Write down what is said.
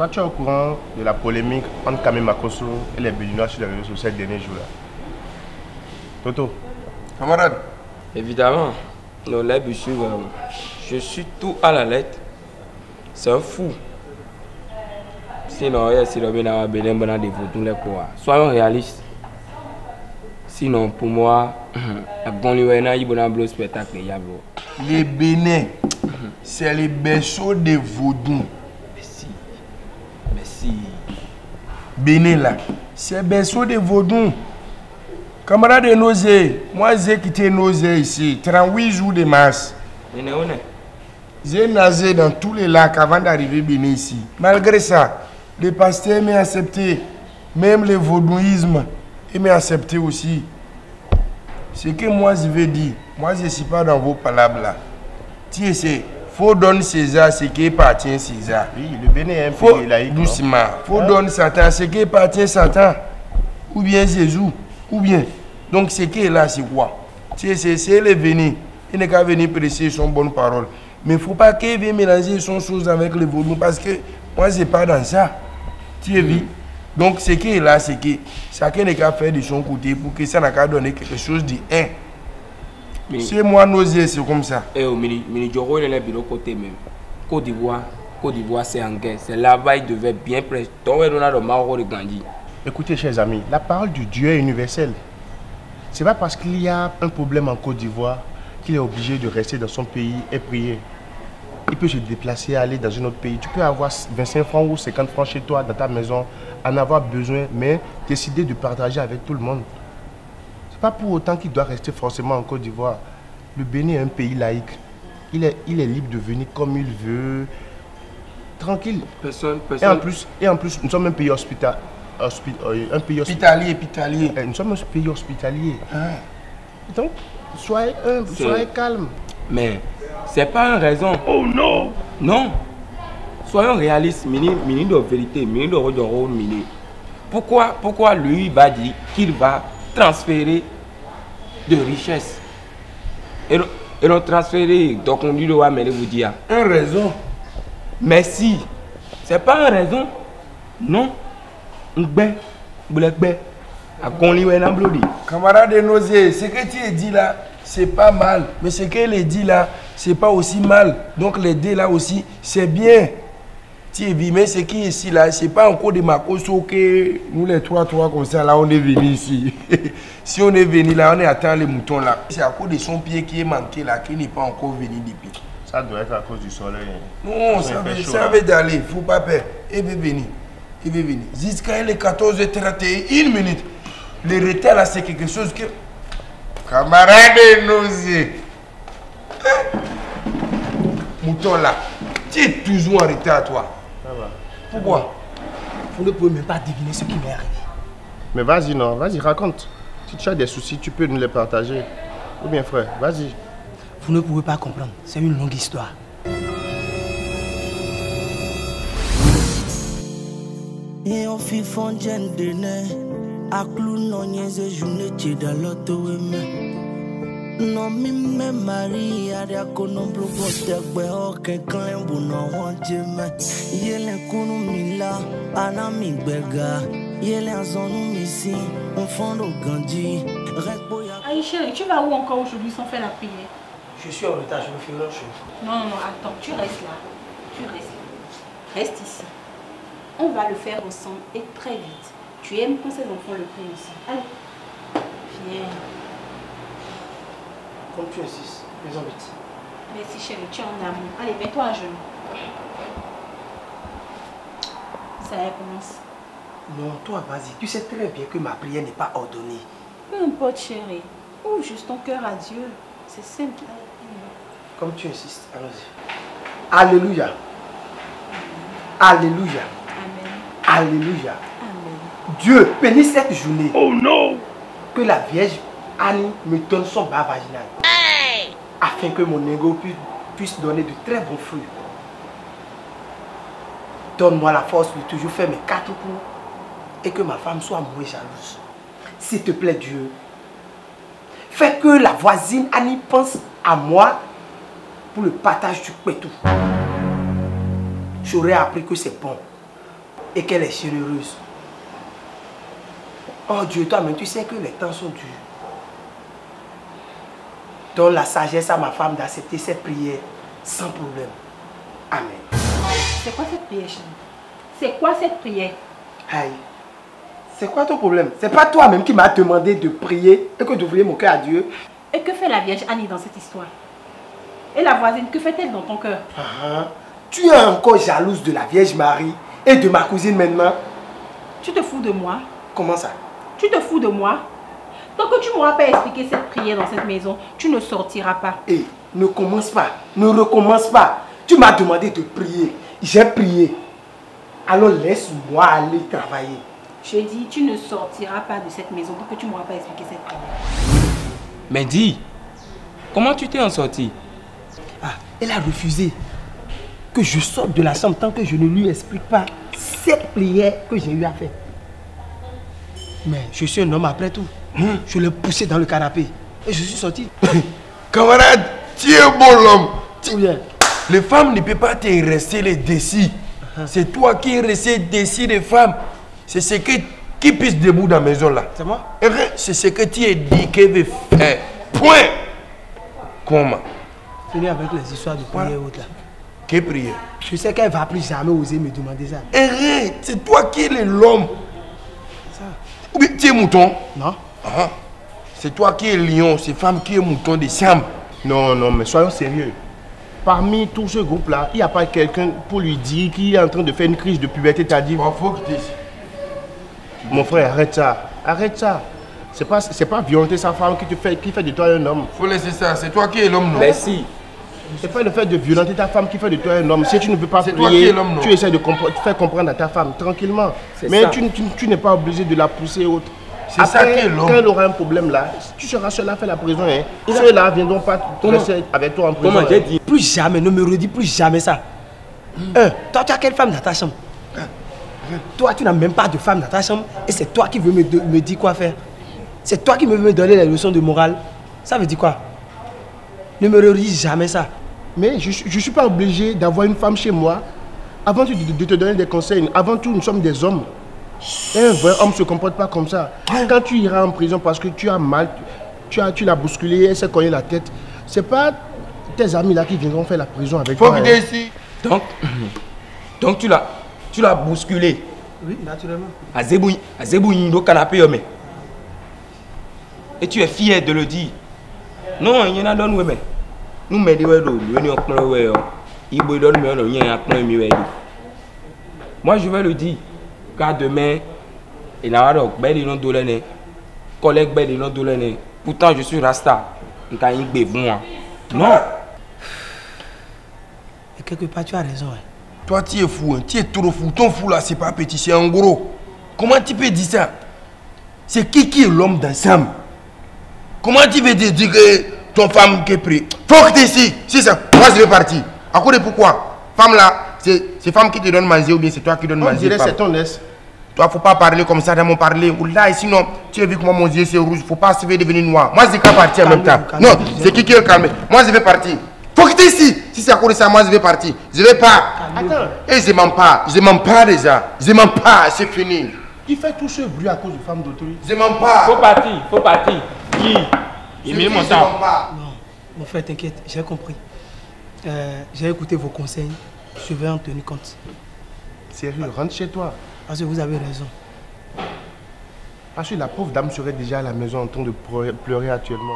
Toi, tu es au courant de la polémique entre Kamé Makosso et les Béninois sur les réseaux sociaux ces derniers jours-là? Toto. Camarade. Évidemment. Non, là, je suis tout à la lettre. C'est un fou. Sinon, soyons réalistes. Sinon, pour moi, les Bénins, c'est les berceaux des vaudous. Merci. Bénin là, c'est berceau des vaudous. Camarade de Nozé, moi j'ai quitté Nozé ici, 38 jours de mars. J'ai nagé dans tous les lacs avant d'arriver Bénin ici. Malgré ça, les pasteurs m'ont accepté, même le vaudouisme, ils m'ont accepté aussi. Ce que moi je veux dire, moi je ne suis pas dans vos palabres là. Tu sais, faut donner César ce qui appartient à César. Oui, le Bénin est un pays laïque. Doucement, faut donner Satan ce qui appartient à Satan. Ou bien Jésus, ou bien. Donc ce qui est là, c'est quoi? Tu sais, c'est le venir. Il n'est qu'à venir prêcher son bonne parole. Mais il ne faut pas qu'il vienne mélanger son chose avec le volume parce que moi je ne suis pas dans ça. Tu as vu? Donc ce qui est là, c'est que chacun n'est qu'à faire de son côté pour que ça n'a qu'à donner quelque chose de un. C'est moi nausée, c'est comme ça. Eh, Mini-Djoro, il est là, côté même. Côte d'Ivoire, c'est en guerre. C'est là-bas, il devait bien prêcher. Écoutez, chers amis, la parole du Dieu est universelle. Ce n'est pas parce qu'il y a un problème en Côte d'Ivoire qu'il est obligé de rester dans son pays et prier. Il peut se déplacer, aller dans un autre pays. Tu peux avoir 25 francs ou 50 francs chez toi, dans ta maison, en avoir besoin, mais décider de partager avec tout le monde. Ce n'est pas pour autant qu'il doit rester forcément en Côte d'Ivoire. Le Bénin est un pays laïque. Il est libre de venir comme il veut, tranquille. Et en plus, nous sommes un pays hospitalier. Nous sommes un pays hospitalier. Donc, soyez calme. Mais c'est pas une raison. Oh non! Non. Soyons réalistes, mini de vérité, mini de rôle, mini. Pourquoi lui va dire qu'il va transférer de richesses et non transférer, donc on dit le mais vous dire. Une raison. Merci. C'est pas une raison. Non. Camarade de Nozé, ce que tu as dit là, c'est pas mal. Mais ce qu'elle dit là, c'est pas aussi mal. Donc les deux là aussi, c'est bien. Tu es vu, mais ce qui est ici là, c'est pas encore de Makosso que nous les trois comme ça là, on est venu ici. Si on est venu là, on est atteint les moutons là. C'est à cause de son pied qui est manqué là, qui n'est pas encore venu depuis. Ça doit être à cause du soleil. Non, ça veut d'aller, il ne faut pas peur. Il veut venir. Il veut venir. Jusqu'à les 14h31 minutes. Le retard là, c'est quelque chose que... Camarade nausée. Mouton là, tu es toujours en retard toi. Ça va. Pourquoi? Vous ne pouvez même pas deviner ce qui m'est arrivé. Mais vas-y, non, vas-y, raconte. Si tu as des soucis, tu peux nous les partager. Ou bien, frère, vas-y. Vous ne pouvez pas comprendre, c'est une longue histoire. Et on fit fondien de nez, à clou non niaise journée dans l'auto non mi me Marie a dia kono blogo tegbe o kenkan bu no won jeme yele kunu mi la ana mi gbega yele azonu mi si on fondo ganji Aïcha, tu vas où encore aujourd'hui sans faire la prière? Je suis en retard, je me fais autre chose. Non, attends, tu restes là. Tu restes là. Reste ici. On va le faire ensemble et très vite. Tu aimes quand ces enfants le prient aussi. Allez, viens. Comme tu insistes, faisons vite. Merci chérie, tu es en amour. Allez, mets-toi à genoux. Ça recommence. Non, toi vas-y, tu sais très bien que ma prière n'est pas ordonnée. Peu importe chérie. Ouvre juste ton cœur à Dieu. C'est simple. Comme tu insistes, allons-y. Alléluia. Alléluia. Amen. Alléluia. Amen. Dieu bénisse cette journée. Oh non! Que la Vierge Annie me donne son bas vaginal. Hey! Afin que mon ego puisse donner de très bons fruits. Donne-moi la force de toujours faire mes 4 coups et que ma femme soit moins jalouse. S'il te plaît Dieu, fais que la voisine Annie pense à moi pour le partage du pétou. J'aurais appris que c'est bon et qu'elle est généreuse. Oh Dieu, toi-même, tu sais que les temps sont durs. Donne la sagesse à ma femme d'accepter cette prière sans problème. Amen. C'est quoi cette prière, chérie? C'est quoi cette prière? Aïe. C'est quoi ton problème? C'est pas toi-même qui m'as demandé de prier et que d'ouvrir mon cœur à Dieu. Et que fait la Vierge Annie dans cette histoire? Et la voisine, que fait-elle dans ton cœur? Tu es encore jalouse de la Vierge Marie et de ma cousine maintenant? Tu te fous de moi? Comment ça? Tu te fous de moi? Tant que tu ne m'auras pas expliqué cette prière dans cette maison, tu ne sortiras pas. Hé, ne commence pas, ne recommence pas. Tu m'as demandé de prier. J'ai prié. Alors laisse-moi aller travailler. Je dis, tu ne sortiras pas de cette maison tant que tu ne m'auras pas expliqué cette prière. Mais dis, comment tu t'es en sorti? Ah, elle a refusé que je sorte de la chambre tant que je ne lui explique pas cette prière que j'ai eu à faire. Mais je suis un homme après tout. Je l'ai poussé dans le canapé et je suis sorti. Camarade, tu es bon l'homme. Bien. Les femmes ne peuvent pas te rester les décis. C'est toi qui es resté décis des femmes. C'est ce qui pisse debout dans la maison là. C'est moi? C'est ce que tu es dit qu'elle veut faire. Point. Comment? Fini avec les histoires de prière et autres là. Quelle prière? Je sais qu'elle va plus jamais oser me demander ça. C'est toi qui es l'homme. Ou bien tu es mouton? Non. C'est toi qui es lion, c'est femme qui est mouton de Sam. Non, non, mais soyons sérieux. Parmi tout ce groupe-là, il n'y a pas quelqu'un pour lui dire qu'il est en train de faire une crise de puberté tardive. Faut que tu... Mon frère, arrête ça. Arrête ça. C'est pas violenter sa femme qui fait de toi un homme. Faut laisser ça, c'est toi qui es l'homme, non? Merci. C'est pas le fait de violenter ta femme qui fait de toi un homme. Si tu ne veux pas C'est toi qui es prier, l'homme, non? tu essaies de faire comprendre à ta femme tranquillement. Mais ça. tu n'es pas obligé de la pousser autre. C'est ça qui est l'homme. Quand elle aura un problème là, tu seras seul à faire la prison. Hein. Ceux-là ne viendront pas rester avec toi en prison. Comment j'ai dit? Plus jamais, ne me redis plus jamais ça. Toi, tu as quelle femme dans ta chambre? Toi, tu n'as même pas de femme dans ta chambre et c'est toi qui veux me dire quoi faire. C'est toi qui veux me donner les leçons de morale. Ça veut dire quoi? Ne me redis jamais ça. Mais je ne suis pas obligé d'avoir une femme chez moi avant de te donner des conseils. Avant tout, nous sommes des hommes. Et un vrai homme ne se comporte pas comme ça. Quand tu iras en prison parce que tu as mal, tu l'as bousculé, elle s'est cogné la tête, c'est pas tes amis là qui viendront faire la prison avec Faut toi. que tu es ici. Donc tu l'as bousculé. Oui, naturellement. À Zébouini, au canapé, mais. Et tu es fier de le dire. Non, il y en a d'autres, mais. Nous mettons moi, je vais le dire. Car demain, il y a des collègues. Pourtant, je suis Rasta. Non. Et quelque part, tu as raison. Hein. Toi, tu es fou, hein. Tu es trop fou. Ton fou là, c'est pas petit, c'est en gros. Comment tu peux dire ça? C'est qui est l'homme d'ensemble? Comment tu veux dire que ton femme qui est pris? Faut que tu es ici. C'est ça. Moi, je vais partir. À cause de pourquoi? Femme là, c'est femme qui te donne manger ou bien c'est toi qui donne manger? On dirait c'est ton laisse. Toi, faut pas parler comme ça dans mon parler. Là, sinon, tu as vu comment mon yeux c'est rouge. Faut pas se faire devenir noir. Moi, je vais partir en même temps. Non, c'est qui est calme. Moi, je vais partir. Faut que tu es ici. Si c'est à cause de ça, moi, je vais partir. Je vais pas. Attends. Et je m'en pas. Je m'en pas déjà. Je m'en pas. C'est fini. Qui fait tout ce bruit à cause de femmes d'autrui? Je m'en pas. Faut partir. Qui? Il met mon temps. Non, mon frère, t'inquiète, j'ai compris. J'ai écouté vos conseils. Je vais en tenir compte. Sérieux, rentre chez toi. Parce que vous avez raison. Parce que la pauvre dame serait déjà à la maison en train de pleurer actuellement.